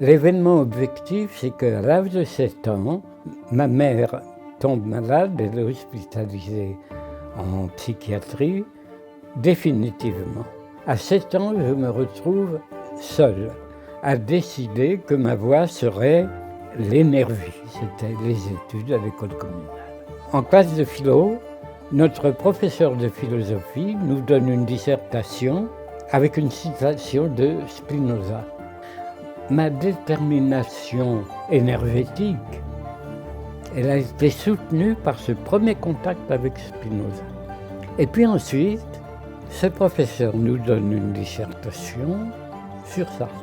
L'événement objectif, c'est qu'à l'âge de 7 ans, ma mère tombe malade, elle est hospitalisée en psychiatrie, définitivement. À 7 ans, je me retrouve seul à décider que ma voie serait l'énergie. C'était les études à l'école communale. En classe de philo, notre professeur de philosophie nous donne une dissertation avec une citation de Spinoza. Ma détermination énergétique, elle a été soutenue par ce premier contact avec Spinoza. Et puis ensuite, ce professeur nous donne une dissertation sur Sartre,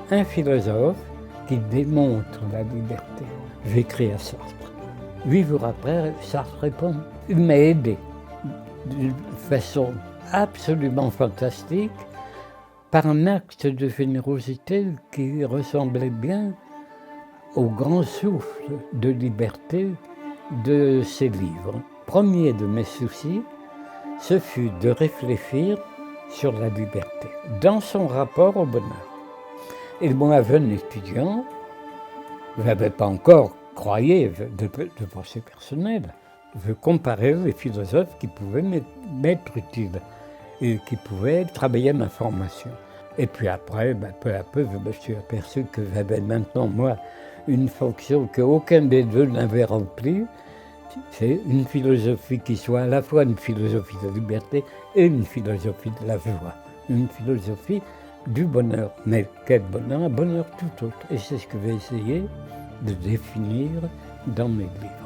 un philosophe qui démontre la liberté. J'écris à Sartre. 8 jours après, Sartre répond. Il m'a aidé d'une façon absolument fantastique par un acte de générosité qui ressemblait bien au grand souffle de liberté de ses livres. Premier de mes soucis, ce fut de réfléchir sur la liberté, dans son rapport au bonheur. Et moi, jeune étudiant, je n'avais pas encore croyé de pensée personnelle. Je comparais les philosophes qui pouvaient m'être utiles et qui pouvaient travailler ma formation. Et puis après, peu à peu, je me suis aperçu que j'avais maintenant, moi, une fonction qu'aucun des deux n'avait remplie. C'est une philosophie qui soit à la fois une philosophie de liberté et une philosophie de la joie. Une philosophie du bonheur. Mais quel bonheur? Un bonheur tout autre. Et c'est ce que j'ai essayé de définir dans mes livres.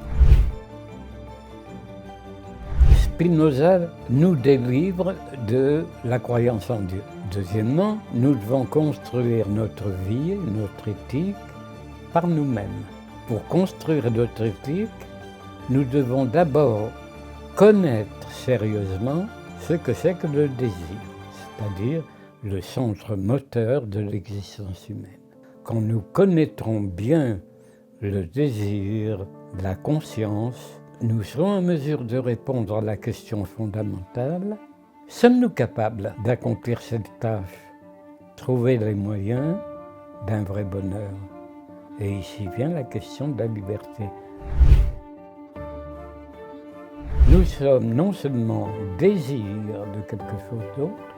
Spinoza nous délivre de la croyance en Dieu. Deuxièmement, nous devons construire notre vie, notre éthique, par nous-mêmes. Pour construire notre éthique, nous devons d'abord connaître sérieusement ce que c'est que le désir, c'est-à-dire le centre moteur de l'existence humaine. Quand nous connaîtrons bien le désir, la conscience, nous serons en mesure de répondre à la question fondamentale: sommes-nous capables d'accomplir cette tâche? Trouver les moyens d'un vrai bonheur. Et ici vient la question de la liberté. Nous sommes non seulement désir de quelque chose d'autre,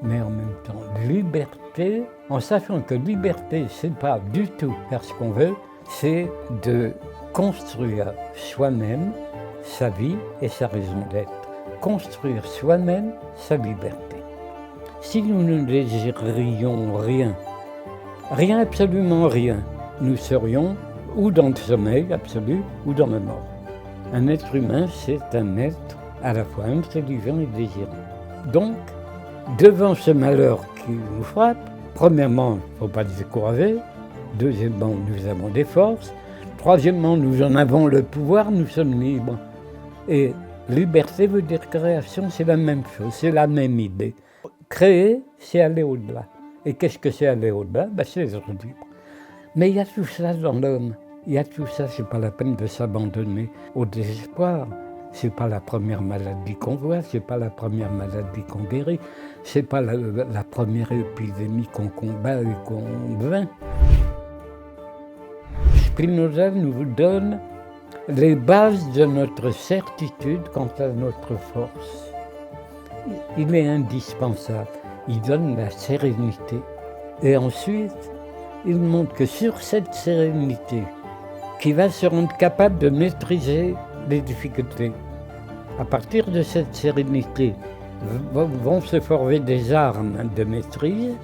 mais en même temps liberté, en sachant que liberté, c'est pas du tout faire ce qu'on veut, c'est de construire soi-même sa vie et sa raison d'être. Construire soi-même sa liberté. Si nous ne désirions rien, absolument rien, nous serions ou dans le sommeil absolu ou dans la mort. Un être humain, c'est un être à la fois intelligent et désirant. Donc, devant ce malheur qui nous frappe, premièrement, il ne faut pas se décourager. Deuxièmement, nous avons des forces. Troisièmement, nous en avons le pouvoir, nous sommes libres. Et liberté veut dire création, c'est la même chose, c'est la même idée. Créer, c'est aller au-delà. Et qu'est-ce que c'est aller au-delà? C'est être libre. Mais il y a tout ça dans l'homme. Il y a tout ça, c'est pas la peine de s'abandonner au désespoir. C'est pas la première maladie qu'on voit, c'est pas la première maladie qu'on guérit, c'est pas la première épidémie qu'on combat et qu'on vainc. Spinoza nous donne les bases de notre certitude quant à notre force. Il est indispensable. Il donne la sérénité. Et ensuite, il montre que sur cette sérénité, qui va se rendre capable de maîtriser les difficultés, à partir de cette sérénité, vont se former des armes de maîtrise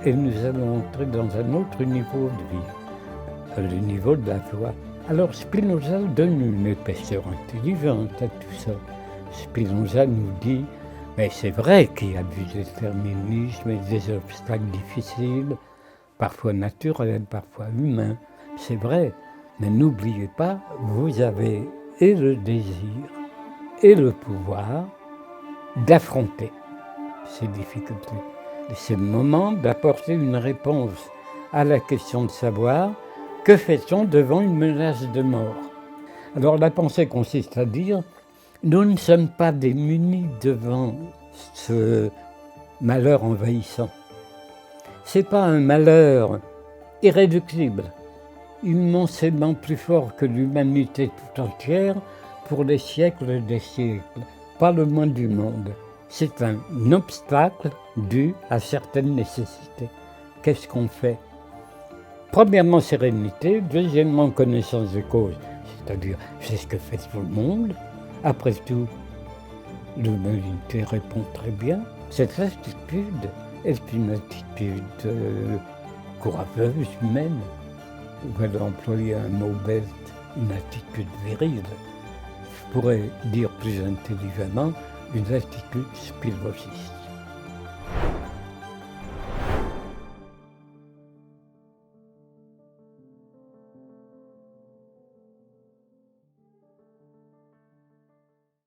et nous allons entrer dans un autre niveau de vie, le niveau de la joie. Alors Spinoza donne une épaisseur intelligente à tout ça. Spinoza nous dit, mais c'est vrai qu'il y a du déterminisme et des obstacles difficiles, parfois naturels, parfois humains, c'est vrai. Mais n'oubliez pas, vous avez et le désir et le pouvoir d'affronter ces difficultés. Et c'est le moment d'apporter une réponse à la question de savoir que fait-on devant une menace de mort. Alors la pensée consiste à dire, nous ne sommes pas démunis devant ce malheur envahissant. C'est pas un malheur irréductible, immensément plus fort que l'humanité tout entière pour les siècles des siècles, pas le moins du monde. C'est un obstacle dû à certaines nécessités. Qu'est-ce qu'on fait? Premièrement, sérénité. Deuxièmement, connaissance de cause. C'est-à-dire, c'est ce que fait tout le monde. Après tout, l'humanité répond très bien. Cette attitude est une attitude courageuse, humaine. On va employer un mot bête, une attitude virile. Je pourrais dire plus intelligemment, une attitude spiritualiste.